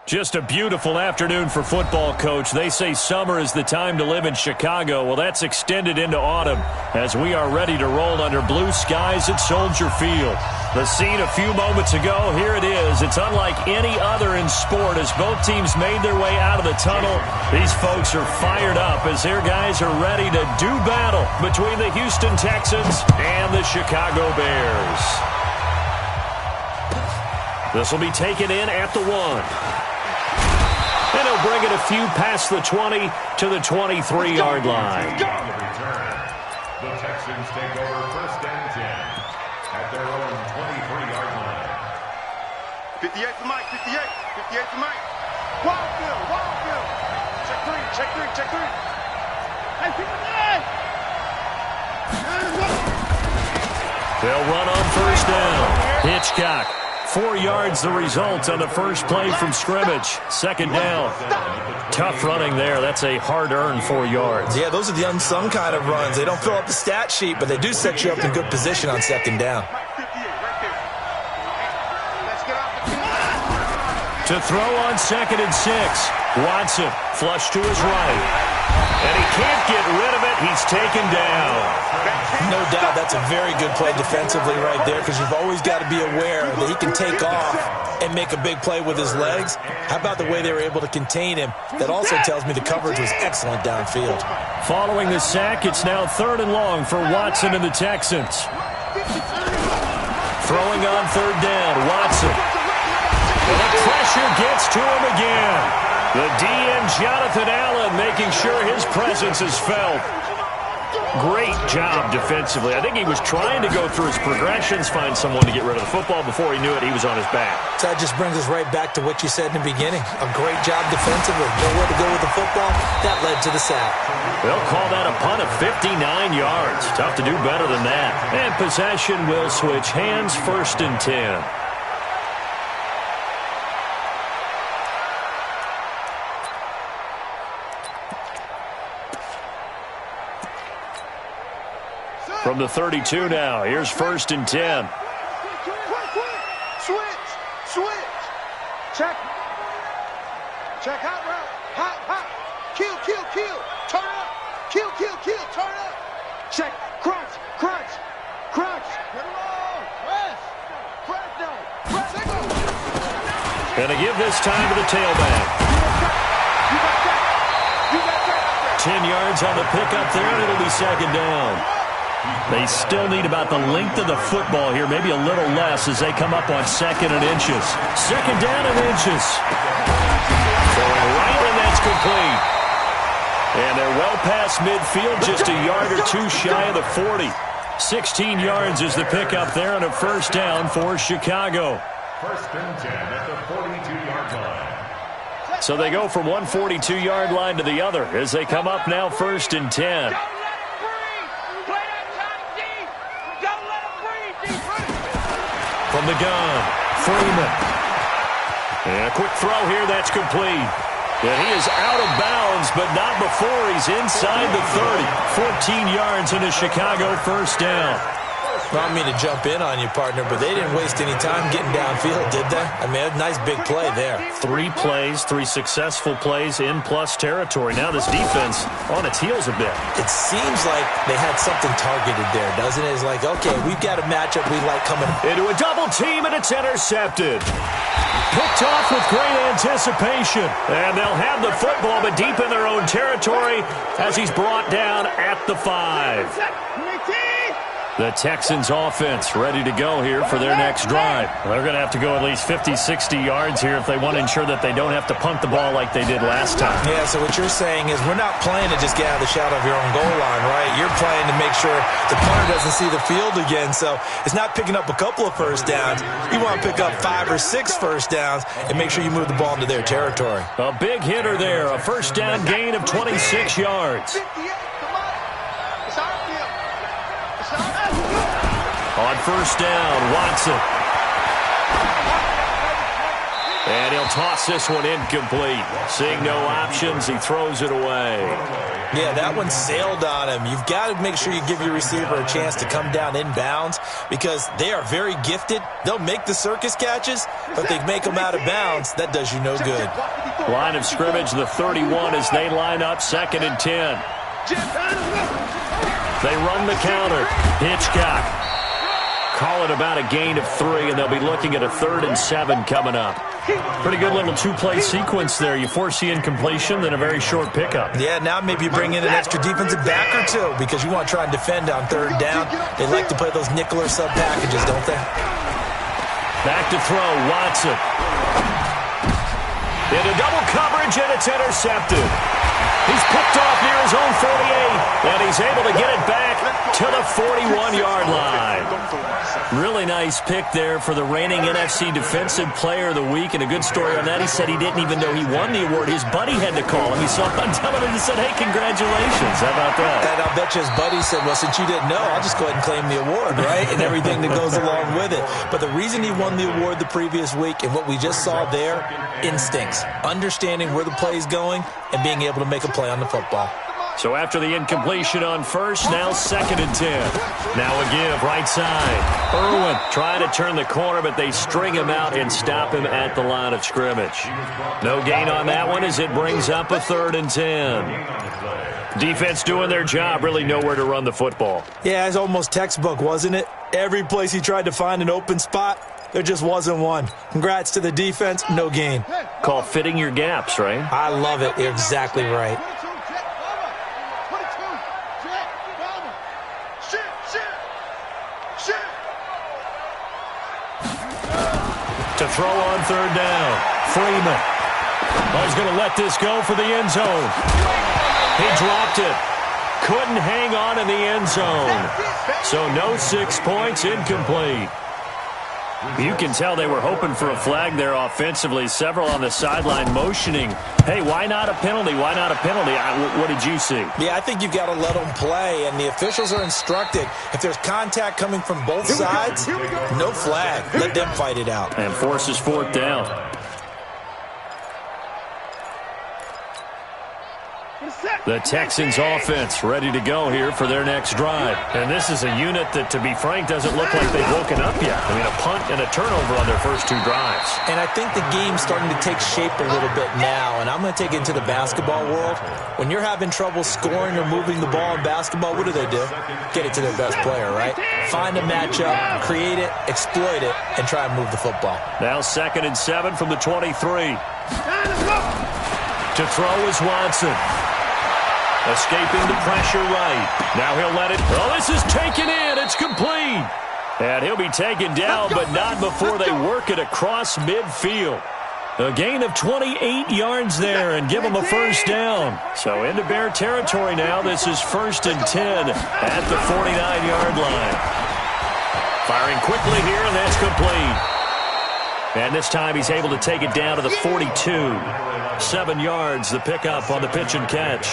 Just a beautiful afternoon for football, Coach. They say summer is the time to live in Chicago. Well, that's extended into autumn as we are ready to roll under blue skies at Soldier Field. The scene a few moments ago, here it is. It's unlike any other in sport as both teams made their way out of the tunnel. These folks are fired up as their guys are ready to do battle between the Houston Texans and the Chicago Bears. This will be taken in at the 1. And he'll bring it a few past the 20 to the 23-yard line. The Texans take over first and 10 at their own 23-yard line. 58 to Mike, 58 to Mike. Wildfield. Check three. Hey, They'll run on first down. Hitchcock. 4 yards the result on the first play from scrimmage. Second down. Tough running there. That's a hard-earned 4 yards. Yeah, those are the unsung kind of runs. They don't fill up the stat sheet, but they do set you up in good position on second down. To throw on 2nd and 6. Watson, flush to his right. And he can't get rid of it. He's taken down. No doubt that's a very good play defensively right there because you've always got to be aware that he can take off and make a big play with his legs. How about the way they were able to contain him? That also tells me the coverage was excellent downfield. Following the sack, it's now 3rd and long for Watson and the Texans. Throwing on 3rd down, Watson. And the pressure gets to him again. The DM, Jonathan Allen, making sure his presence is felt. Great job defensively. I think he was trying to go through his progressions, find someone to get rid of the football. Before he knew it, he was on his back. So that just brings us right back to what you said in the beginning. A great job defensively. Nowhere to go with the football. That led to the sack. They'll call that a punt of 59 yards. Tough to do better than that. And possession will switch hands, 1st and 10. From the 32 now, here's 1st and 10. Switch. Check hot route. Hot. Kill. Turn up. Kill. Turn up. Check. Crunch. Get him on. Press down. Gonna give this time to the tailback. 10 yards on the pickup there, and it'll be 2nd down. They still need about the length of the football here, maybe a little less as they come up on 2nd and inches. 2nd down and inches. Throwing right, and that's complete. And they're well past midfield, just a yard or two shy of the 40. 16 yards is the pickup there on a 1st down for Chicago. 1st and 10 at the 42-yard line. So they go from one 42-yard line to the other as they come up now 1st and 10. From the gun, Freeman. And a quick throw here, that's complete. And he is out of bounds, but not before he's inside the 30. 14 yards in a Chicago 1st down. Well, I mean to jump in on you, partner, but they didn't waste any time getting downfield, did they? I mean, a nice big play there. 3 plays, 3 successful plays in plus territory. Now this defense on its heels a bit. It seems like they had something targeted there, doesn't it? It's like, okay, we've got a matchup we like coming. Into a double team, and it's intercepted. Picked off with great anticipation. And they'll have the football, but deep in their own territory as he's brought down at the 5. The Texans offense ready to go here for their next drive. They're going to have to go at least 50, 60 yards here if they want to ensure that they don't have to punt the ball like they did last time. Yeah, so what you're saying is we're not playing to just get out of the shadow of your own goal line, right? You're playing to make sure the punter doesn't see the field again. So it's not picking up a couple of 1st downs. You want to pick up 5 or 6 1st downs and make sure you move the ball into their territory. A big hitter there, a 1st down gain of 26 yards. On 1st down, Watson. And he'll toss this one incomplete. Seeing no options, he throws it away. Yeah, that one sailed on him. You've got to make sure you give your receiver a chance to come down inbounds because they are very gifted. They'll make the circus catches, but they make them out of bounds. That does you no good. Line of scrimmage, the 31 as they line up 2nd and 10. They run the counter. Hitchcock. Call it about a gain of 3, and they'll be looking at a 3rd and 7 coming up. Pretty good little 2-play sequence there. You force the incompletion, then a very short pickup. Yeah, now maybe you bring in an extra defensive back or two because you want to try and defend on 3rd down. They like to play those nickel or sub packages, don't they? Back to throw, Watson. Into double coverage, and it's intercepted. He's picked off near his own 48, and he's able to get it back to the 41-yard line. Really nice pick there for the reigning NFC Defensive Player of the Week, and a good story on that. He said he didn't even know he won the award. His buddy had to call him. He saw it on television and said, hey, congratulations. How about that? And I'll bet you his buddy said, well, since you didn't know, I'll just go ahead and claim the award, right? And everything that goes along with it. But the reason he won the award the previous week and what we just saw there, instincts, understanding where the play is going and being able to make a play on the football. So after the incompletion on first, now 2nd and 10. Now a give, right side. Irwin trying to turn the corner, but they string him out and stop him at the line of scrimmage. No gain on that one as it brings up a 3rd and 10. Defense doing their job, really nowhere to run the football. Yeah, it's almost textbook, wasn't it? Every place he tried to find an open spot, there just wasn't one. Congrats to the defense, no gain. Call fitting your gaps, right? I love it. You're exactly right. To throw on 3rd down. Freeman. Oh, he's going to let this go for the end zone. He dropped it. Couldn't hang on in the end zone. So no 6 points, incomplete. You can tell they were hoping for a flag there offensively. Several on the sideline motioning. Hey, why not a penalty? Why not a penalty? What did you see? Yeah, I think you've got to let them play, and the officials are instructed. If there's contact coming from both sides, no flag. Let them fight it out. And forces 4th down. The Texans offense ready to go here for their next drive. And this is a unit that, to be frank, doesn't look like they've woken up yet. I mean, a punt and a turnover on their first 2 drives. And I think the game's starting to take shape a little bit now, and I'm going to take it into the basketball world. When you're having trouble scoring or moving the ball in basketball, what do? Get it to their best player, right? Find a matchup, create it, exploit it, and try and move the football. Now 2nd and 7 from the 23. To throw is Watson. Escaping the pressure right. Now he'll let it. Oh, this is taken in. It's complete. And he'll be taken down, but not before they work it across midfield. A gain of 28 yards there and give him a 1st down. So into Bear territory now. This is 1st and 10 at the 49-yard line. Firing quickly here, and that's complete. And this time he's able to take it down to the 42. 7 yards, the pickup on the pitch and catch.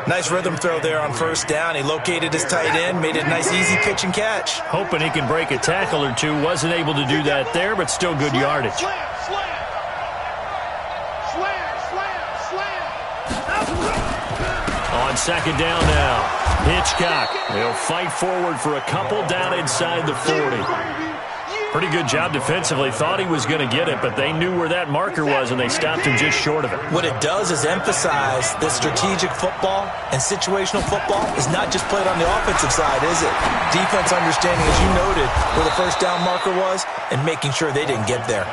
Nice rhythm throw there on 1st down. He located his tight end, made it a nice, easy pitch and catch. Hoping he can break a tackle or two. Wasn't able to do that there, but still good yardage. On 2nd down now, Hitchcock. He'll fight forward for a couple down inside the 40. Pretty good job defensively. Thought he was going to get it, but they knew where that marker was, and they stopped him just short of it. What it does is emphasize that strategic football and situational football is not just played on the offensive side, is it? Defense understanding, as you noted, where the 1st down marker was and making sure they didn't get there.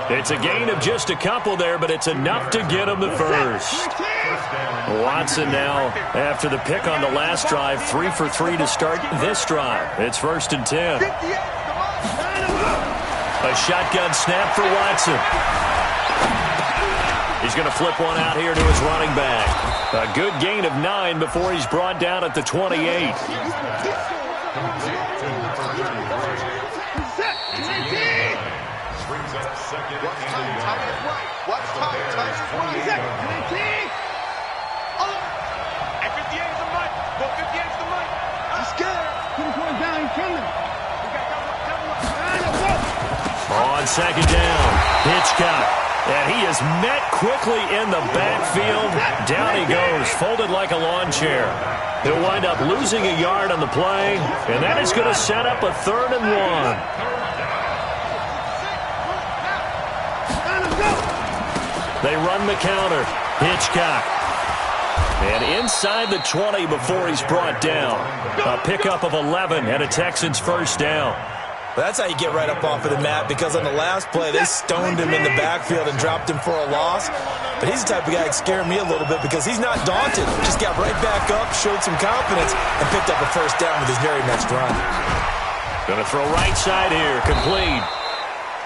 It's a gain of just a couple there, but it's enough to get him the 1st. Watson now, after the pick on the last drive, 3 for 3 to start this drive. It's 1st and 10. A shotgun snap for Watson. He's going to flip one out here to his running back. A good gain of 9 before he's brought down at the 28. On on second down. Hitchcock. And he is met quickly in the backfield. Down he goes, folded like a lawn chair. He'll wind up losing a yard on the play, and that is going to set up a 3rd and 1. They run the counter. Hitchcock. And inside the 20 before he's brought down. A pickup of 11 and a Texans first down. That's how you get right up off of the mat, because on the last play, they stoned him in the backfield and dropped him for a loss. But he's the type of guy that scared me a little bit because he's not daunted. Just got right back up, showed some confidence, and picked up a first down with his very next run. Going to throw right side here, complete.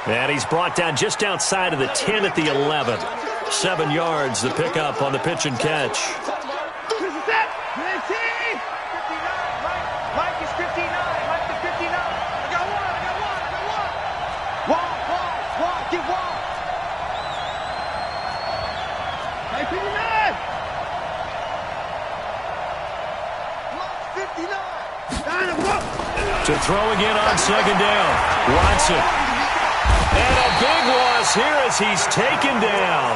And he's brought down just outside of the 10 at the 11. 7 yards, the pickup on the pitch and catch. To throw again on second down. Watson. And a big loss here as he's taken down.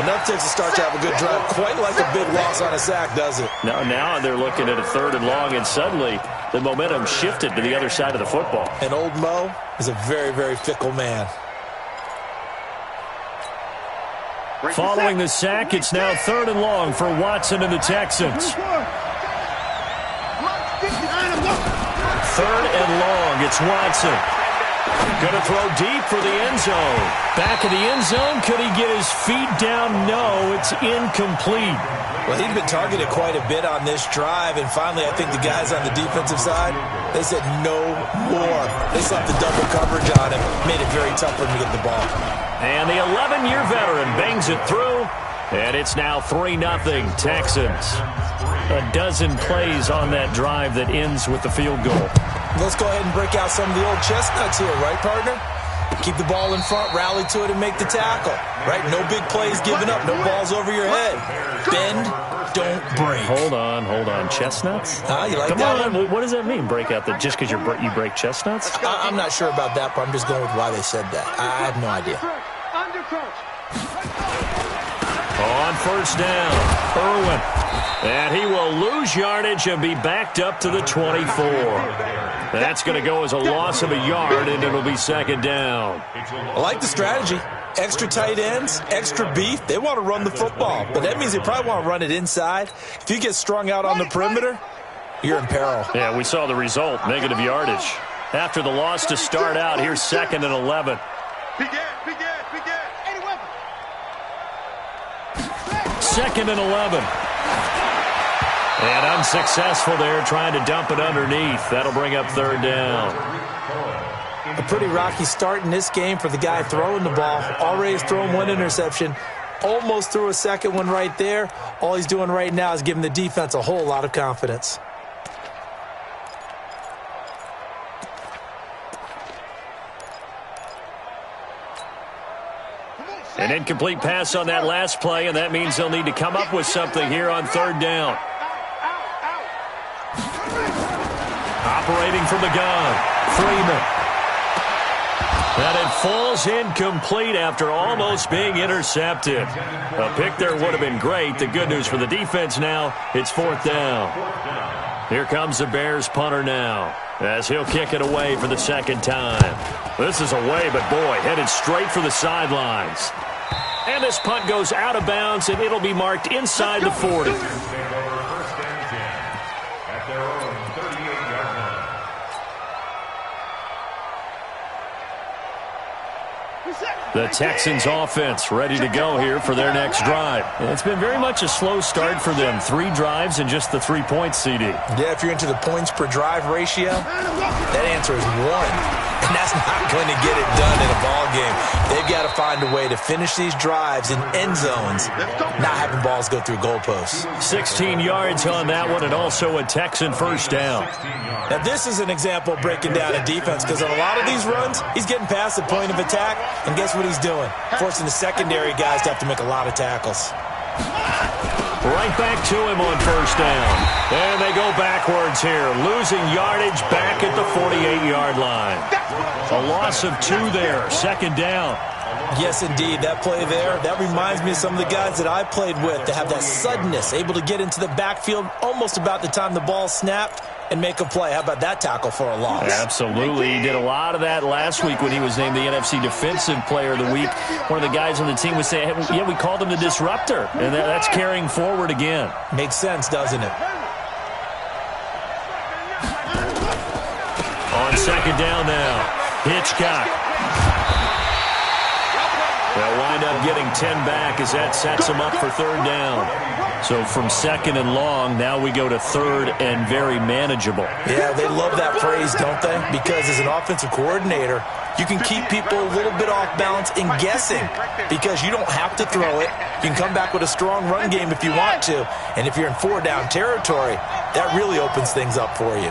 Enough takes a start to have a good drive. Quite like a big loss on a sack, does it? Now they're looking at a 3rd and long, and suddenly the momentum shifted to the other side of the football. And old Mo is a very, very fickle man. Following the sack, it's now 3rd and long for Watson and the Texans. 3rd and long, it's Watson. Going to throw deep for the end zone. Back of the end zone, could he get his feet down? No, it's incomplete. Well, he'd been targeted quite a bit on this drive, and finally I think the guys on the defensive side, they said no more. They slapped the double coverage on him, made it very tough for him to get the ball. And the 11-year veteran bangs it through, and it's now 3-0 Texans. A dozen plays on that drive that ends with the field goal. Let's go ahead and break out some of the old chestnuts here, right, partner? Keep the ball in front, rally to it, and make the tackle, right? No big plays given up, no balls over your head. Bend, don't break. Hold on. Chestnuts? You like Come that on, one? what does that mean, break out? Just because you break chestnuts? I'm not sure about that, but I'm just going with why they said that. I have no idea. On first down, Irwin. And he will lose yardage and be backed up to the 24. That's going to go as a loss of a yard, and it'll be second down. I like the strategy. Extra tight ends, extra beef. They want to run the football, but that means they probably want to run it inside. If you get strung out on the perimeter, you're in peril. Yeah, we saw the result, negative yardage. After the loss to start out, here's 2nd and 11. Second and 11. And unsuccessful there, trying to dump it underneath. That'll bring up 3rd down. A pretty rocky start in this game for the guy throwing the ball. Already thrown 1 interception. Almost threw a second one right there. All he's doing right now is giving the defense a whole lot of confidence. An incomplete pass on that last play, and that means they'll need to come up with something here on 3rd down. Operating from the gun, Freeman. And it falls incomplete after almost being intercepted. A pick there would have been great. The good news for the defense now, it's 4th down. Here comes the Bears punter now, as he'll kick it away for the 2nd time. This is away, but boy, headed straight for the sidelines. And this punt goes out of bounds, and it'll be marked inside the 40. The Texans offense ready to go here for their next drive. And it's been very much a slow start for them. 3 drives and just the 3 points, CD. Yeah, if you're into the points per drive ratio, that answer is 1. And that's not going to get it done in a ball game. They've got to find a way to finish these drives in end zones, not having balls go through goalposts. 16 yards on that one, and also a Texan first down. Now, this is an example of breaking down a defense, because on a lot of these runs, he's getting past the point of attack, and guess what he's doing? Forcing the secondary guys to have to make a lot of tackles. Right back to him on first down. And they go backwards here, losing yardage back at the 48-yard line. A loss of 2 there, second down. Yes, indeed. That play there, that reminds me of some of the guys that I played with that have that suddenness, able to get into the backfield almost about the time the ball snapped and make a play. How about that tackle for a loss? Absolutely. He did a lot of that last week when he was named the NFC Defensive Player of the Week. One of the guys on the team was saying, hey, yeah, we called him the disruptor, and that's carrying forward again. Makes sense, doesn't it? On second down now, Hitchcock. They'll wind up getting 10 back as that sets them up for third down. So from second and long, now we go to third and very manageable. Yeah, they love that phrase, don't they? Because as an offensive coordinator, you can keep people a little bit off balance and guessing because you don't have to throw it. You can come back with a strong run game if you want to. And if you're in 4-down territory, that really opens things up for you.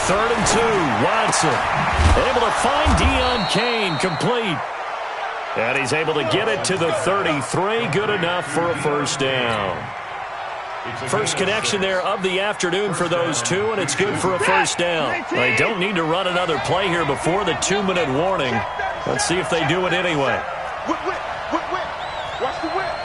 Third and 2, Watson able to find Deion Kane, complete. And he's able to get it to the 33, good enough for a first down. First connection there of the afternoon for those two, and it's good for a first down. They don't need to run another play here before the 2-minute warning. Let's see if they do it anyway. Whip. Watch the whip.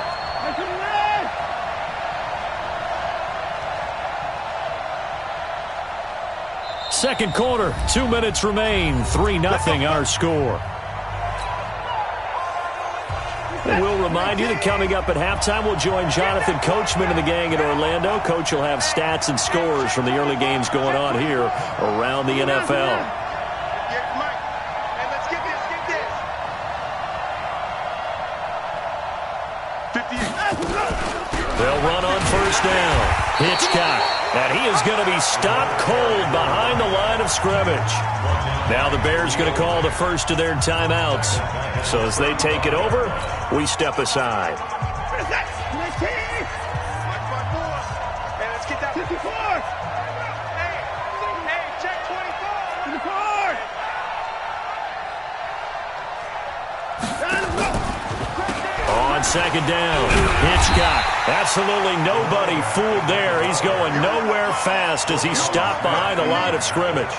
Second quarter, 2 minutes remain, 3-0 our score. And we'll remind you that coming up at halftime, we'll join Jonathan Coachman and the gang in Orlando. Coach will have stats and scores from the early games going on here around the NFL. They'll run on first down. Hitchcock. And he is going to be stopped cold behind the line of scrimmage. Now the Bears going to call the first of their timeouts. So as they take it over, we step aside. On second down, Hitchcock. Absolutely nobody fooled there. He's going nowhere fast as he's stopped behind the line of scrimmage.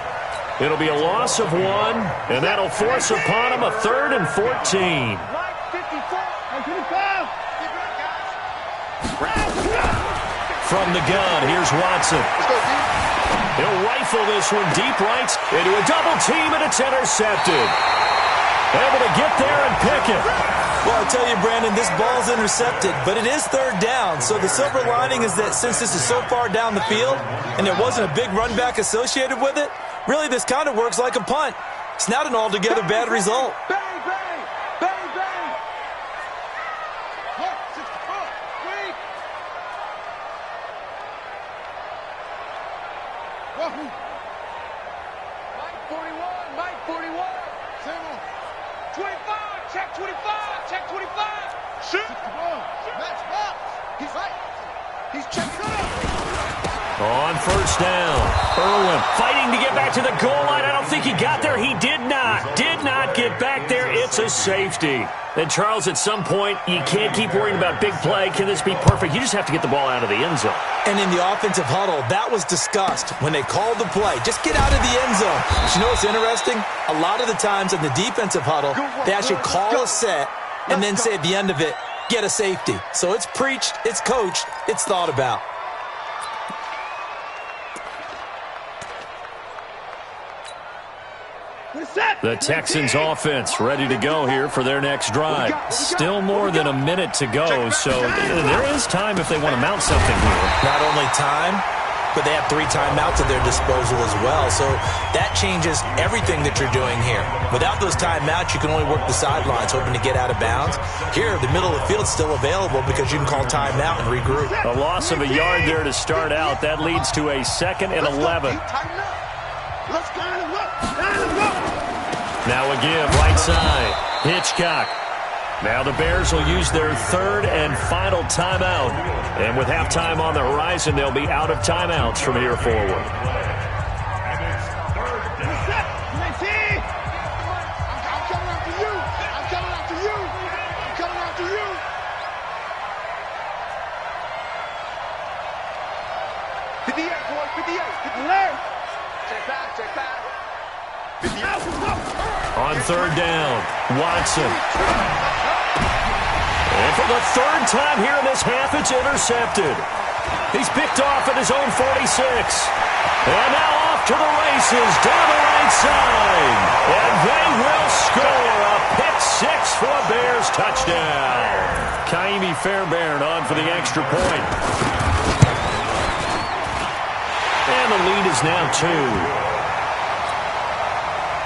It'll be a loss of 1, and that'll force upon him a 3rd and 14. From the gun, here's Watson. He'll rifle this one deep right into a double team, and it's intercepted. Able to get there and pick it. Well, I tell you, Brandon, this ball's intercepted, but it is third down. So the silver lining is that since this is so far down the field and there wasn't a big run back associated with it, really this kind of works like a punt. It's not an altogether bad result. Mike 41. Samuel. 25. Check 25. Check 25. Shoot. Match box. He's right. He's checked up. On first down, Irwin fighting to get back to the goal line. I don't think he got there. He did not get back there. It's a safety. And, Charles, at some point, you can't keep worrying about big play. Can this be perfect? You just have to get the ball out of the end zone. And in the offensive huddle, that was discussed when they called the play. Just get out of the end zone. But you know what's interesting? A lot of the times in the defensive huddle, they actually call a set and then say at the end of it, get a safety. So it's preached, it's coached, it's thought about. The Texans offense ready to go here for their next drive. Still more than a minute to go, so there is time if they want to mount something here. Not only time, but they have 3 timeouts at their disposal as well, so that changes everything that you're doing here. Without those timeouts, you can only work the sidelines hoping to get out of bounds. Here, the middle of the field is still available because you can call timeout and regroup. A loss of a yard there to start out. That leads to a 2nd and 11. Let's go. Now a give, right side. Hitchcock. Now the Bears will use their 3rd and final timeout. And with halftime on the horizon, they'll be out of timeouts from here forward. I'm coming after you. 58, boy, 58. 58. Check back, check back. 58. On third down, Watson. And for the third time here in this half, it's intercepted. He's picked off at his own 46. And now off to the races down the right side. And they will score a pick six for a Bears touchdown. Kaimi Fairbairn on for the extra point. And the lead is now 2.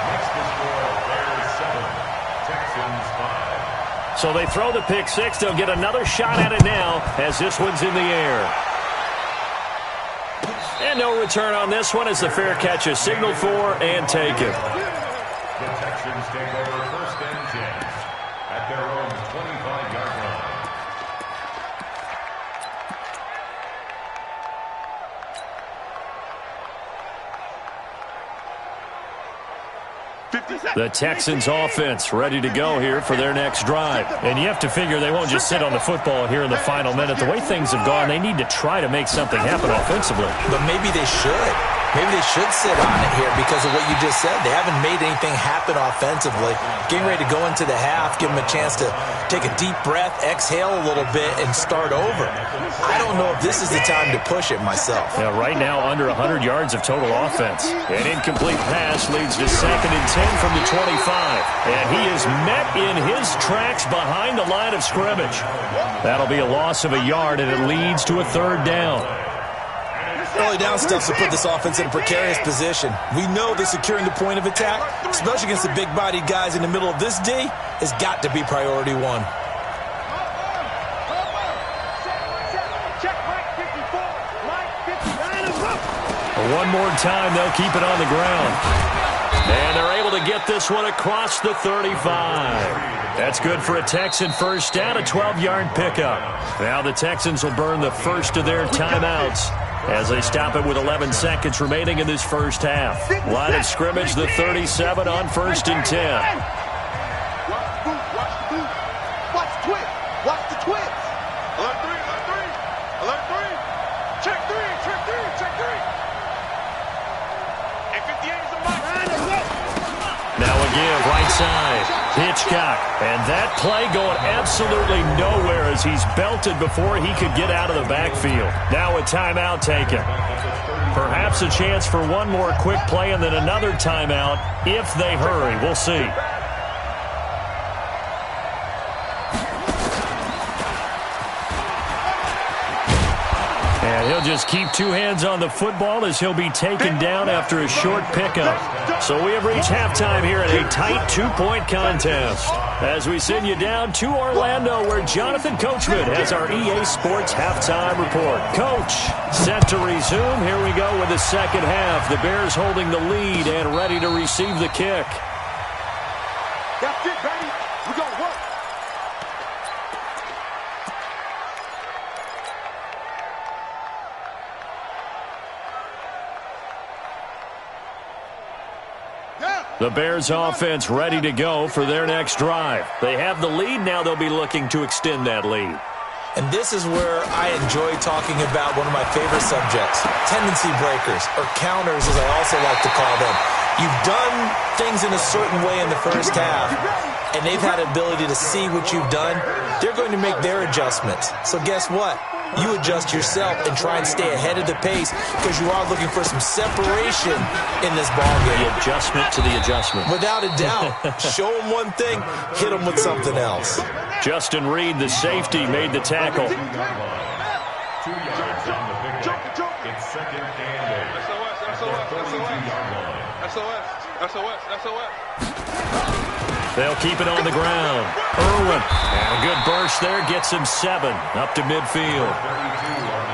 Next to score, Bears 7, Texans 5. So they throw the pick six. They'll get another shot at it now as this one's in the air. And no return on this one as the fair catch is signaled for and taken. The Texans take over first and 10 at their own 25-yard line. The Texans offense ready to go here for their next drive. And you have to figure they won't just sit on the football here in the final minute. The way things have gone, they need to try to make something happen offensively. But maybe they should. Maybe they should sit on it here because of what you just said. They haven't made anything happen offensively. Getting ready to go into the half, give them a chance to take a deep breath, exhale a little bit, and start over. I don't know if this is the time to push it myself. Yeah, right now under 100 yards of total offense. An incomplete pass leads to 2nd and 10 from the 25. And he is met in his tracks behind the line of scrimmage. That'll be a loss of a yard, and it leads to a 3rd down. Early down stuff to put this offense in a precarious position. We know that securing the point of attack, especially against the big-bodied guys in the middle of this D, has got to be priority 1. One more time, they'll keep it on the ground. And they're able to get this one across the 35. That's good for a Texan first down, a 12-yard pickup. Now the Texans will burn the first of their timeouts as they stop it with 11 seconds remaining in this first half. Line of scrimmage, the 37 on 1st and 10. Watch the twist. Watch the twist. Alert 3, alert 3. Alert 3. Check 3, check 3, check 3. And 58 is a mark. Now a give, right side. Hitchcock. And that play going absolutely nowhere as he's belted before he could get out of the backfield. Now a timeout taken. Perhaps a chance for one more quick play and then another timeout if they hurry. We'll see. And he'll just keep two hands on the football as he'll be taken down after a short pickup. So we have reached halftime here in a tight 2-point contest. As we send you down to Orlando where Jonathan Coachman has our EA Sports halftime report. Coach, set to resume. Here we go with the second half. The Bears holding the lead and ready to receive the kick. That's it, baby. We're going to work. The Bears offense ready to go for their next drive. They have the lead. Now they'll be looking to extend that lead. And this is where I enjoy talking about one of my favorite subjects, tendency breakers, or counters as I also like to call them. You've done things in a certain way in the first half, and they've had the ability to see what you've done. They're going to make their adjustments. So guess what? You adjust yourself and try and stay ahead of the pace because you are looking for some separation in this ballgame. The adjustment to the adjustment. Without a doubt. Show them one thing, hit them with something else. Justin Reed, the safety, made the tackle. 2 yards on the pickup. It's 2nd and 8. SOS. They'll keep it on the ground. Irwin, and a good burst there, gets him 7 up to midfield.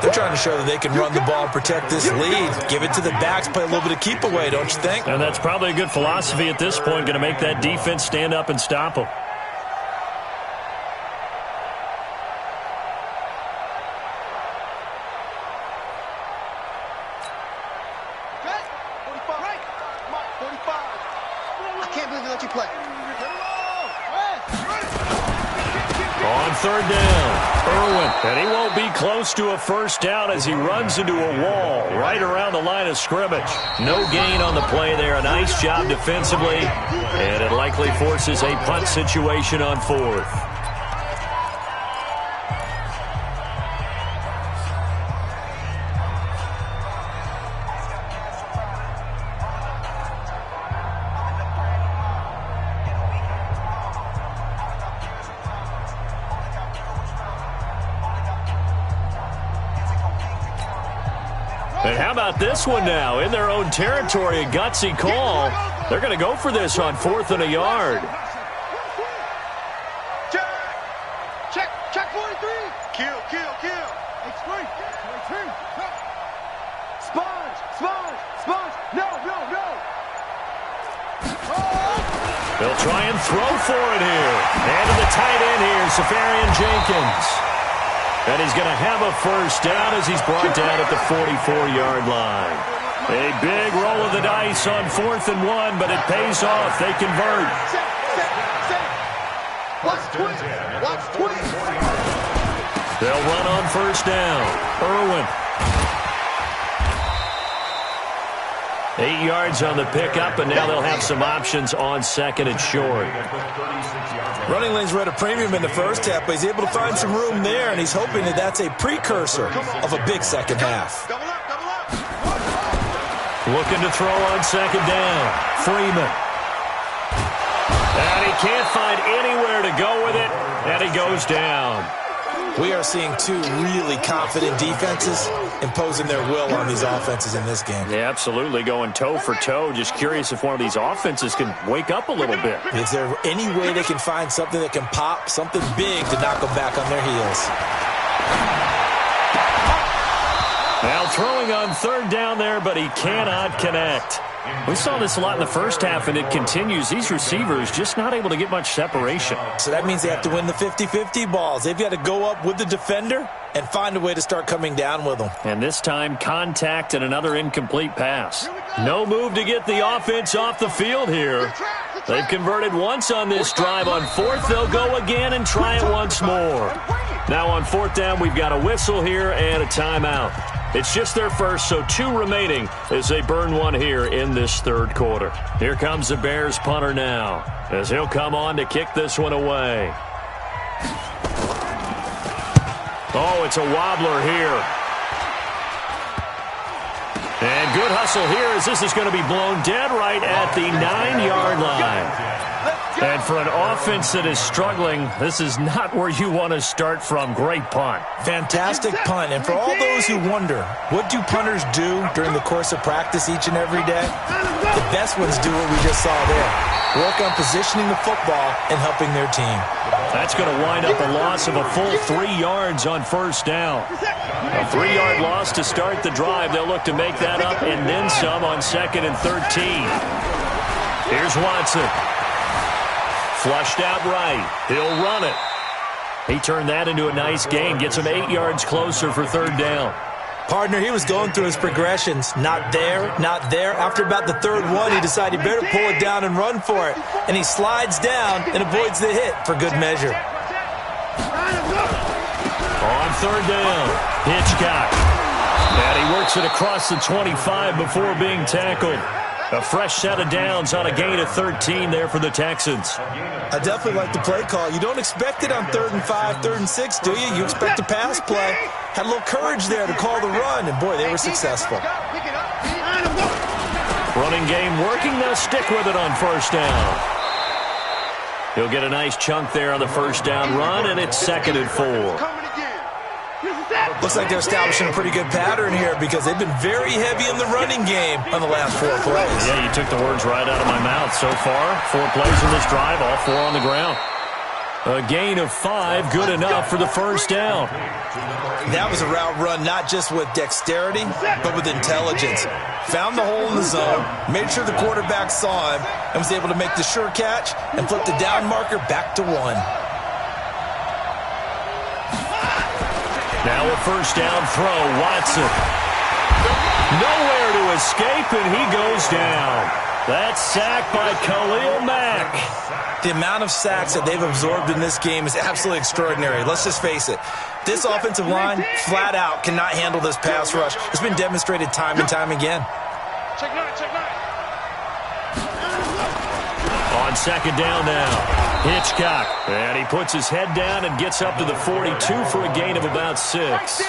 They're trying to show that they can run the ball and protect this lead. Give it to the backs, play a little bit of keep away, don't you think? And that's probably a good philosophy at this point, going to make that defense stand up and stop them. On third down, Irwin. And he won't be close to a first down as he runs into a wall right around the line of scrimmage. No gain on the play there. A nice job defensively. And it likely forces a punt situation on fourth. And how about this one now? In their own territory, a gutsy call. They're going to go for this on 4th and a yard. Check 43. Kill. X3. Sponge. No. They'll try and throw for it here. And to the tight end here, Safarian Jenkins. And he's going to have a first down as he's brought down at the 44-yard line. A big roll of the dice on 4th and 1, but it pays off. They convert. Watch twist. They'll run on first down. Irwin. 8 yards on the pickup, and now they'll have some options on second and short. Running lanes were at a premium in the first half, but he's able to find some room there, and he's hoping that that's a precursor of a big second half. Looking to throw on second down. Freeman. And he can't find anywhere to go with it, and he goes down. We are seeing two really confident defenses imposing their will on these offenses in this game. Yeah, absolutely, going toe for toe. Just curious if one of these offenses can wake up a little bit. Is there any way they can find something that can pop, something big to knock them back on their heels? Now throwing on third down there, but he cannot connect. We saw this a lot in the first half, and it continues. These receivers just not able to get much separation. So that means they have to win the 50-50 balls. They've got to go up with the defender and find a way to start coming down with them. And this time, contact and another incomplete pass. No move to get the offense off the field here. They've converted once on this drive. On 4th, they'll go again and try it once more. Now on 4th down, we've got a whistle here and a timeout. It's just their first, so 2 remaining as they burn one here in this third quarter. Here comes the Bears punter now as he'll come on to kick this one away. Oh, it's a wobbler here. And good hustle here as this is going to be blown dead right at the 9-yard line. And for an offense that is struggling, this is not where you want to start from. Great punt. Fantastic punt. And for all those who wonder, what do punters do during the course of practice each and every day? The best ones do what we just saw there. Work on positioning the football and helping their team. That's going to wind up a loss of a full 3 yards on first down. A 3-yard loss to start the drive. They'll look to make that up and then some on 2nd and 13. Here's Watson. Flushed out right. He'll run it. He turned that into a nice gain. Gets him 8 yards closer for third down. Partner, he was going through his progressions. Not there, not there. After about the third one, he decided he better pull it down and run for it. And he slides down and avoids the hit for good measure. On third down, Hitchcock. And he works it across the 25 before being tackled. A fresh set of downs on a gain of 13 there for the Texans. I definitely like the play call. You don't expect it on 3rd and 5, 3rd and 6, do you? You expect a pass play. Had a little courage there to call the run, and boy, they were successful. Running game working. They'll stick with it on first down. He'll get a nice chunk there on the first down run, and it's 2nd and 4. Looks like they're establishing a pretty good pattern here because they've been very heavy in the running game on the last 4 plays. Yeah, you took the words right out of my mouth. So far, 4 plays in this drive, all 4 on the ground. A gain of 5, good enough for the first down. That was a route run not just with dexterity, but with intelligence. Found the hole in the zone, made sure the quarterback saw him, and was able to make the sure catch and flip the down marker back to 1. Now a first down throw, Watson. Nowhere to escape, and he goes down. That's sacked by Khalil Mack. The amount of sacks that they've absorbed in this game is absolutely extraordinary. Let's just face it. This offensive line, flat out, cannot handle this pass rush. It's been demonstrated time and time again. Check nine, check nine. On second down now. Hitchcock. And he puts his head down and gets up to the 42 for a gain of about 6.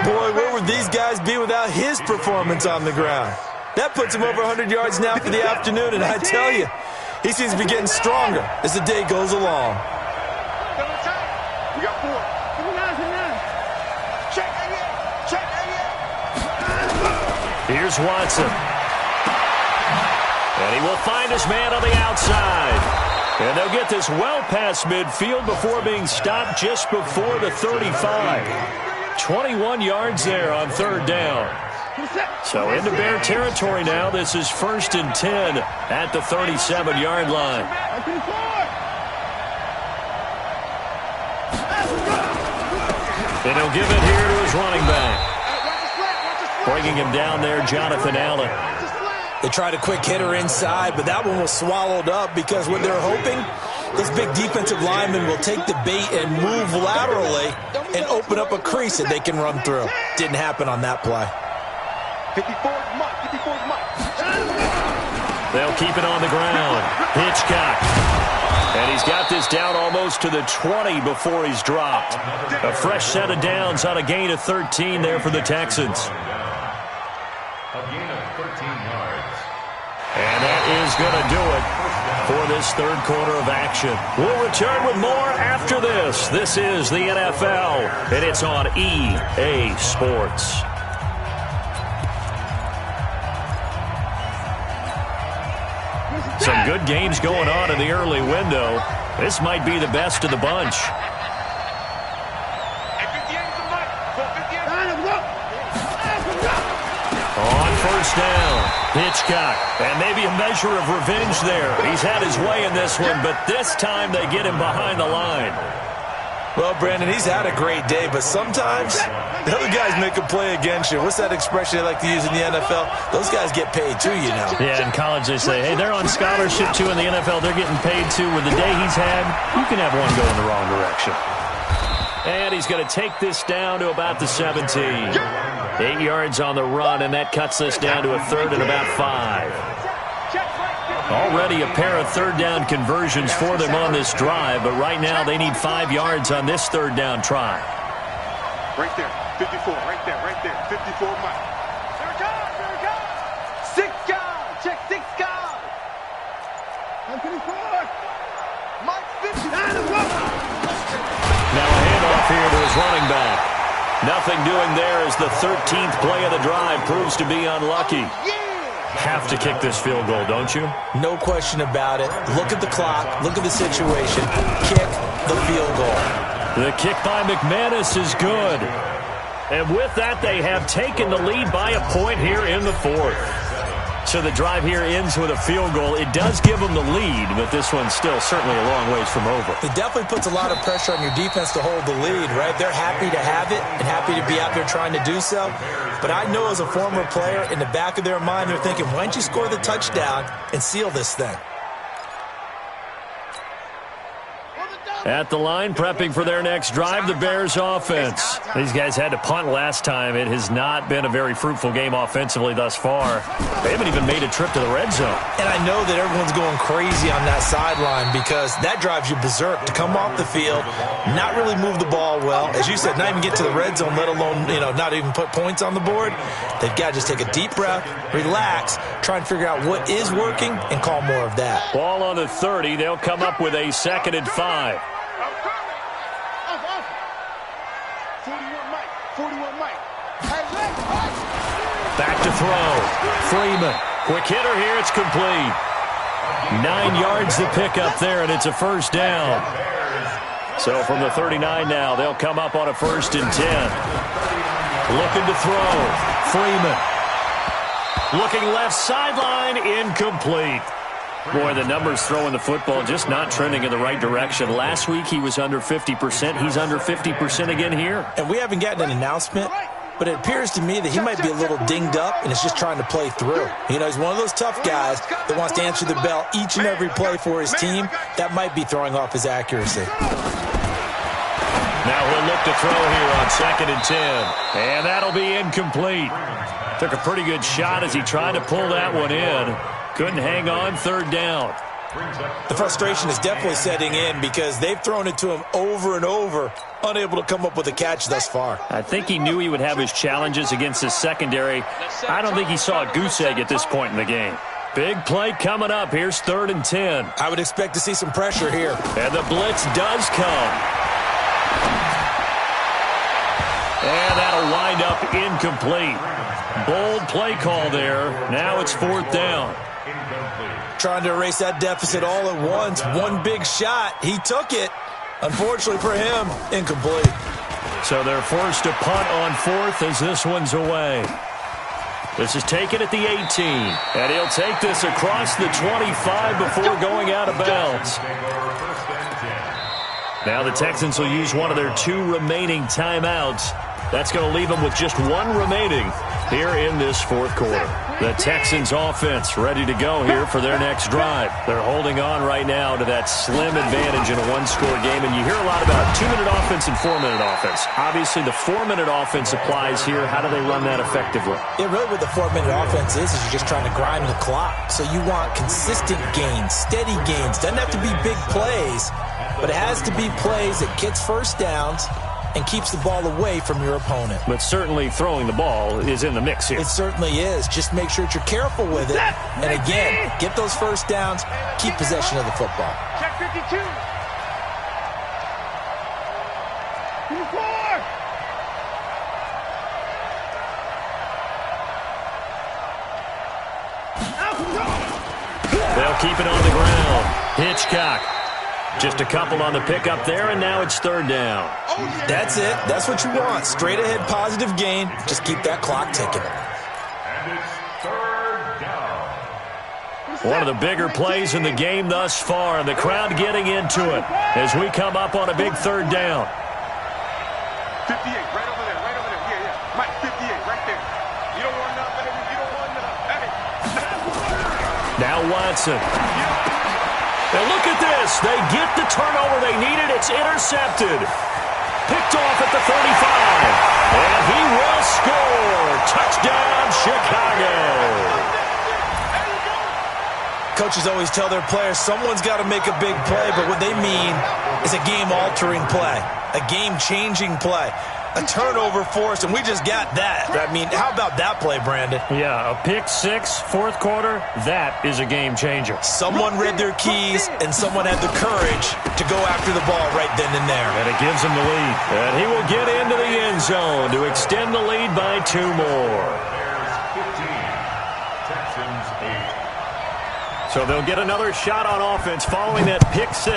Boy, where would these guys be without his performance on the ground? That puts him over 100 yards now for the afternoon, and I tell you, he seems to be getting stronger as the day goes along. We got 4. Check again. Check again. Here's Watson. And he will find his man on the outside. And they'll get this well past midfield before being stopped just before the 35. 21 yards there on third down. So into Bear territory now. This is 1st and 10 at the 37-yard line. And he'll give it here to his running back. Bringing him down there, Jonathan Allen. They tried a quick hitter inside, but that one was swallowed up because what they're hoping, those big defensive linemen will take the bait and move laterally and open up a crease that they can run through. Didn't happen on that play. 54's Mike. 54's Mike. They'll keep it on the ground. Hitchcock. And he's got this down almost to the 20 before he's dropped. A fresh set of downs on a gain of 13 there for the Texans. A gain of 13 yards. And that is going to do it for this third quarter of action. We'll return with more after this. This is the NFL, and it's on EA Sports. Some good games going on in the early window. This might be the best of the bunch. On first down, Hitchcock. And maybe a measure of revenge there. He's had his way in this one, but this time they get him behind the line. Well, Brandon, he's had a great day, but sometimes the other guys make a play against you. What's that expression they like to use in the NFL? Those guys get paid too, you know. Yeah, in college they say, hey, they're on scholarship too. In the NFL, they're getting paid too. With the day he's had, you can have one go in the wrong direction. And he's going to take this down to about the 17. 8 yards on the run, and that cuts this down to a third and about 5. Already a pair of third down conversions for them on this drive, but right now they need 5 yards on this third down try. Right there, 54, right there, 54, Mike. There it goes. 6 guys, check 6 guys. 54. Mike, 59. Now a handoff here to his running back. Nothing doing there as the 13th play of the drive proves to be unlucky. Have to kick this field goal, don't you? No question about it. Look at the clock. Look at the situation. Kick the field goal. The kick by McManus is good. And with that, they have taken the lead by a point here in the fourth. So the drive here ends with a field goal. It does give them the lead, but this one's still certainly a long ways from over. It definitely puts a lot of pressure on your defense to hold the lead, right? They're happy to have it and happy to be out there trying to do so. But I know as a former player, in the back of their mind, they're thinking, why don't you score the touchdown and seal this thing? At the line, prepping for their next drive, the Bears offense. These guys had to punt last time. It has not been a very fruitful game offensively thus far. They haven't even made a trip to the red zone. And I know that everyone's going crazy on that sideline because that drives you berserk to come off the field, not really move the ball well. As you said, not even get to the red zone, let alone, not even put points on the board. They've got to just take a deep breath, relax, try and figure out what is working and call more of that. Ball on the 30. They'll come up with a 2nd and 5. 41 Mike. Back to throw. Freeman. Quick hitter here. It's complete. 9 yards to pick up there, and it's a first down. So from the 39 now, they'll come up on a 1st and 10. Looking to throw. Freeman. Looking left sideline. Incomplete. Boy, the numbers throwing the football just not trending in the right direction. Last week he was under 50%. He's under 50% again here. And we haven't gotten an announcement, but it appears to me that he might be a little dinged up and is just trying to play through. You know, he's one of those tough guys that wants to answer the bell each and every play for his team. That might be throwing off his accuracy. Now he'll look to throw here on 2nd and 10. And that'll be incomplete. Took a pretty good shot as he tried to pull that one in. Couldn't hang on 3rd down. The frustration is definitely setting in because they've thrown it to him over and over, unable to come up with a catch thus far. I think he knew he would have his challenges against his secondary. I don't think he saw a goose egg at this point in the game. Big play coming up. Here's 3rd and 10. I would expect to see some pressure here. And the blitz does come. And that'll wind up incomplete. Bold play call there. Now it's 4th down. Trying to erase that deficit all at once. One big shot. He took it. Unfortunately for him, incomplete. So they're forced to punt on 4th as this one's away. This is taken at the 18. And he'll take this across the 25 before going out of bounds. Now the Texans will use one of their 2 remaining timeouts. That's going to leave them with just 1 remaining here in this 4th quarter. The Texans offense ready to go here for their next drive. They're holding on right now to that slim advantage in a 1-score game. And you hear a lot about 2-minute offense and 4-minute offense. Obviously, the 4-minute offense applies here. How do they run that effectively? Yeah, really what the 4-minute offense is you're just trying to grind the clock. So you want consistent gains, steady gains. Doesn't have to be big plays, but it has to be plays that gets first downs and keeps the ball away from your opponent. But certainly throwing the ball is in the mix here. It certainly is. Just make sure that you're careful with it. And again, get those first downs, keep possession of the football. Check 52. 54. They'll keep it on the ground. Hitchcock. Just a couple on the pickup there, and now it's 3rd down. That's it. That's what you want. Straight ahead positive gain. Just keep that clock ticking. And it's 3rd down. One of the bigger plays in the game thus far, and the crowd getting into it as we come up on a big 3rd down. 58, right over there, right over there. Yeah, yeah. Mike, 58, right there. You don't want nothing, baby. You don't want nothing. Hey. Now Watson. And look at this. They get the turnover they needed. It's intercepted. Picked off at the 35. And he will score. Touchdown, Chicago. Coaches always tell their players someone's got to make a big play, but what they mean is a game-altering play, a game-changing play, a turnover forced, and we just got that. I mean, how about that play, Brandon? Yeah, a pick 6, 4th quarter, that is a game changer. Someone read their keys, and someone had the courage to go after the ball right then and there. And it gives him the lead. And he will get into the end zone to extend the lead by 2 more. Bears 15, Texans 8. So they'll get another shot on offense following that pick 6.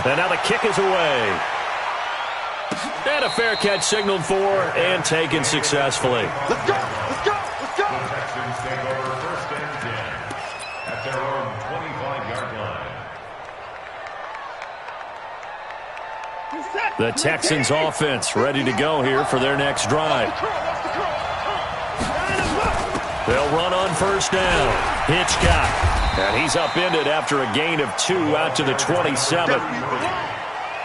And now the kick is away. And a fair catch signaled for and taken successfully. Let's go, let's go, let's go. The Texans take over 1st and 10 at their own 25-yard line. The Texans offense ready to go here for their next drive. They'll run on 1st down. Hitchcock. And he's upended after a gain of 2 out to the 27.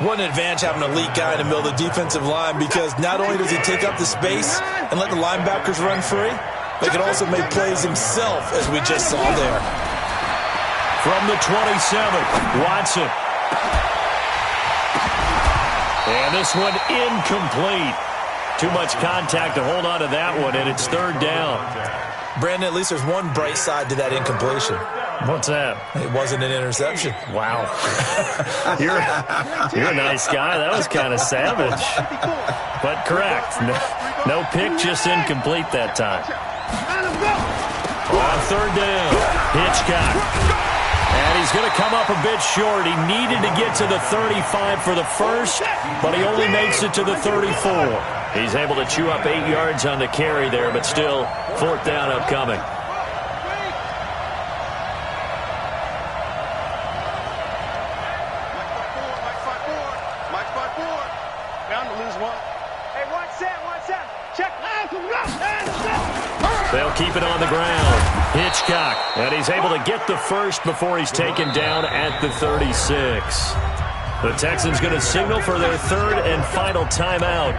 What an advantage having an elite guy in the middle of the defensive line, because not only does he take up the space and let the linebackers run free, but he can also make plays himself, as we just saw there. From the 27, Watson. And this one incomplete. Too much contact to hold on to that one, and it's 3rd down. Brandon, at least there's one bright side to that incompletion. What's that? It wasn't an interception. Wow. You're a nice guy. That was kind of savage. But correct. No pick, just incomplete that time. On 3rd down, Hitchcock. And he's going to come up a bit short. He needed to get to the 35 for the first, but he only makes it to the 34. He's able to chew up 8 yards on the carry there, but still 4th down upcoming. Bound to lose one. Hey, watch that, check. They'll keep it on the ground. Hitchcock, and he's able to get the first before he's taken down at the 36. The Texans going to signal for their third and final timeout.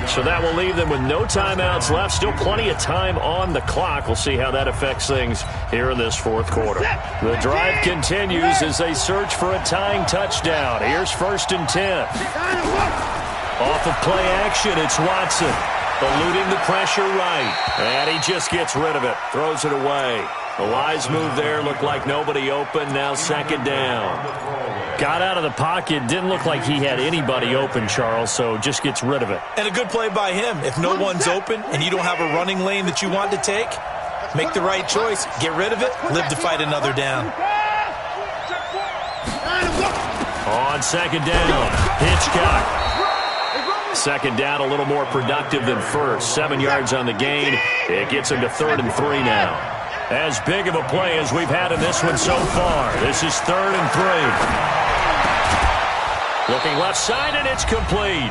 So that will leave them with no timeouts left. Still plenty of time on the clock. We'll see how that affects things here in this fourth quarter. The drive continues as they search for a tying touchdown. Here's 1st and 10. Off of play action, it's Watson. Eluding the pressure right. And he just gets rid of it. Throws it away. A wise move there. Looked like nobody open. Now 2nd down. Got out of the pocket. Didn't look like he had anybody open, Charles, so just gets rid of it. And a good play by him. If no one's open and you don't have a running lane that you want to take, make the right choice. Get rid of it. Live to fight another down. On 2nd down, Hitchcock. 2nd down, a little more productive than first. 7 yards on the gain. It gets him to 3rd and 3 now. As big of a play as we've had in this one so far. This is 3rd and 3. Looking left side, and it's complete.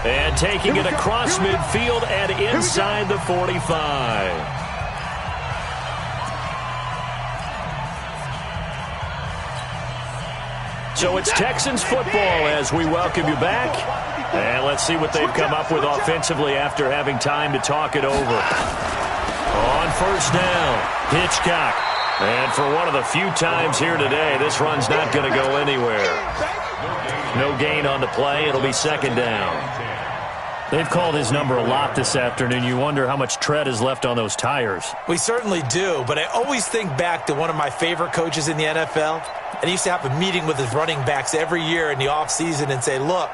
And taking it across midfield and inside the 45. So it's Texans football as we welcome you back. And let's see what they've come up with offensively after having time to talk it over. On 1st down, Hitchcock. And for one of the few times here today, this run's not going to go anywhere. No gain on the play. It'll be 2nd down. They've called his number a lot this afternoon. You wonder how much tread is left on those tires. We certainly do, but I always think back to one of my favorite coaches in the NFL. And he used to have a meeting with his running backs every year in the offseason and say, look,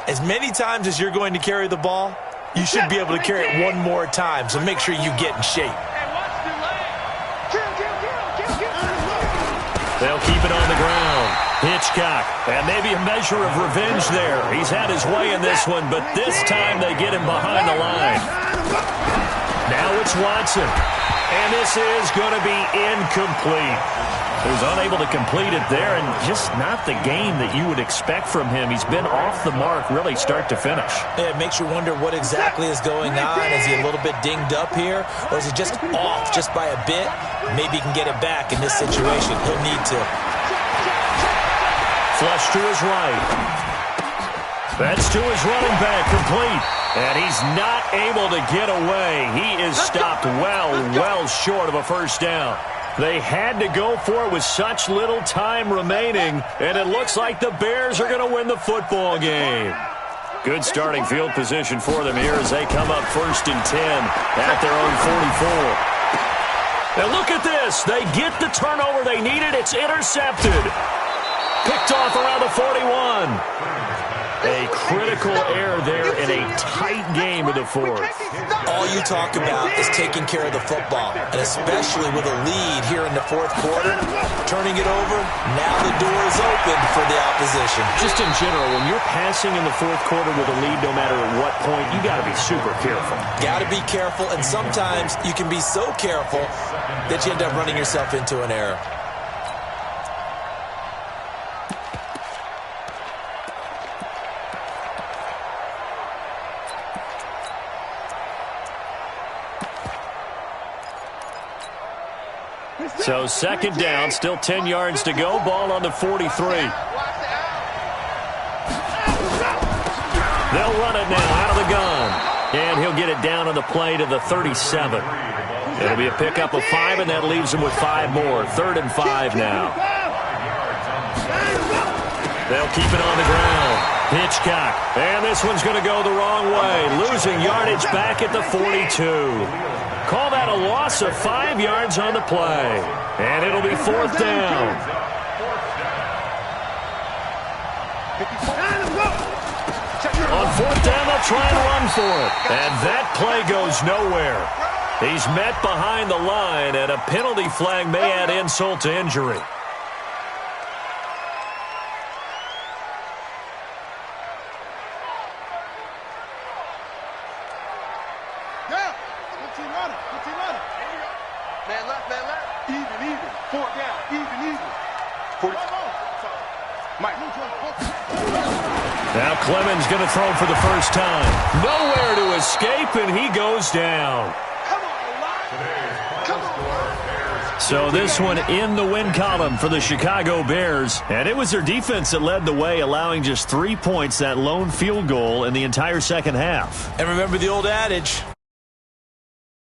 as many times as you're going to carry the ball, you should be able to carry it one more time, so make sure you get in shape. They'll keep it on the ground. Hitchcock, and maybe a measure of revenge there. He's had his way in this one, but this time they get him behind the line. Now it's Watson, and this is going to be incomplete. He was unable to complete it there, and just not the game that you would expect from him. He's been off the mark really start to finish. Yeah, it makes you wonder what exactly is going on. Is he a little bit dinged up here, or is he just off just by a bit? Maybe he can get it back in this situation. He'll need to. Flush to his right. That's to his running back, complete. And he's not able to get away. He is stopped well short of a 1st down. They had to go for it with such little time remaining, and it looks like the Bears are going to win the football game. Good starting field position for them here as they come up 1st and 10 at their own 44. And look at this. They get the turnover they needed. It's intercepted. Picked off around the 41. A critical error there in a tight game of the 4th. All you talk about is taking care of the football, and especially with a lead here in the 4th quarter, turning it over, now the door is open for the opposition. Just in general, when you're passing in the 4th quarter with a lead, no matter at what point, you got to be super careful. Got to be careful, and sometimes you can be so careful that you end up running yourself into an error. So 2nd down, still 10 yards to go. Ball on the 43. They'll run it now out of the gun. And he'll get it down on the play to the 37. It'll be a pickup of 5, and that leaves him with 5 more. 3rd and 5 now. They'll keep it on the ground. Hitchcock. And this one's going to go the wrong way. Losing yardage back at the 42. Call that a loss of 5 yards on the play. And it'll be 4th down. On 4th down, they'll try and run for it. And that play goes nowhere. He's met behind the line, and a penalty flag may add insult to injury. Now Clemens going to throw for the first time. Nowhere to escape, and he goes down. Come on, So this one in the win column for the Chicago Bears. And it was their defense that led the way, allowing just 3 points, that lone field goal in the entire second half. And remember the old adage,